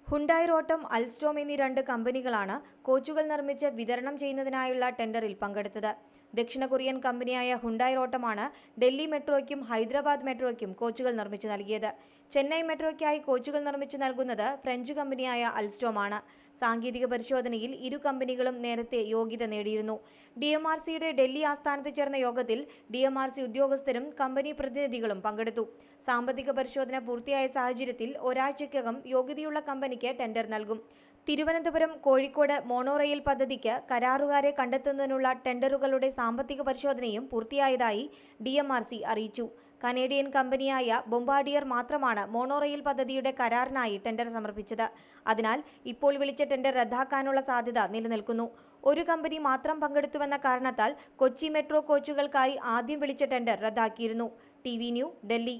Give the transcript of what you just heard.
Hyundai റോട്ടം, Alstom എന്നീ രണ്ട് കമ്പനികളാണ് കോച്ചുകൾ നിർമ്മിച്ച് വിതരണം ചെയ്യുന്നതിനായുള്ള ടെൻഡറിൽ പങ്കെടുത്തത്. ദക്ഷിണ കൊറിയൻ കമ്പനിയായ ഹുണ്ടായ് റോട്ടമാണ് ഡൽഹി മെട്രോയ്ക്കും ഹൈദരാബാദ് മെട്രോയ്ക്കും കോച്ചുകൾ നിർമ്മിച്ചു നൽകിയത്. ചെന്നൈ മെട്രോയ്ക്കായി കോച്ചുകൾ നിർമ്മിച്ചു നൽകുന്നത് ഫ്രഞ്ച് കമ്പനിയായ അൽസ്റ്റോമാണ്. സാങ്കേതിക പരിശോധനയിൽ ഇരു കമ്പനികളും നേരത്തെ യോഗ്യത നേടിയിരുന്നു. DMRCയുടെ ഡൽഹി ആസ്ഥാനത്ത് ചേർന്ന യോഗത്തിൽ DMRC ഉദ്യോഗസ്ഥരും കമ്പനി പ്രതിനിധികളും പങ്കെടുത്തു. സാമ്പത്തിക പരിശോധന പൂർത്തിയായ സാഹചര്യത്തിൽ ഒരാഴ്ചയ്ക്കകം യോഗ്യതയുള്ള കമ്പനിക്ക് ടെൻഡർ നൽകും. തിരുവനന്തപുരം കോഴിക്കോട് മോണോ റെയിൽ പദ്ധതിക്ക് കരാറുകാരെ കണ്ടെത്തുന്നതിനുള്ള ടെൻഡറുകളുടെ സാമ്പത്തിക പരിശോധനയും പൂർത്തിയായതായി DMRC അറിയിച്ചു. കനേഡിയൻ കമ്പനിയായ ബൊംബാർഡിയർ മാത്രമാണ് മോണോ റെയിൽ പദ്ധതിയുടെ കരാറിനായി ടെൻഡർ സമർപ്പിച്ചത്. അതിനാൽ ഇപ്പോൾ വിളിച്ച ടെൻഡർ റദ്ദാക്കാനുള്ള സാധ്യത നിലനിൽക്കുന്നു. ഒരു കമ്പനി മാത്രം പങ്കെടുത്തുവെന്ന കാരണത്താൽ കൊച്ചി മെട്രോ കോച്ചുകൾക്കായി ആദ്യം വിളിച്ച ടെൻഡർ റദ്ദാക്കിയിരുന്നു. TV news, Delhi.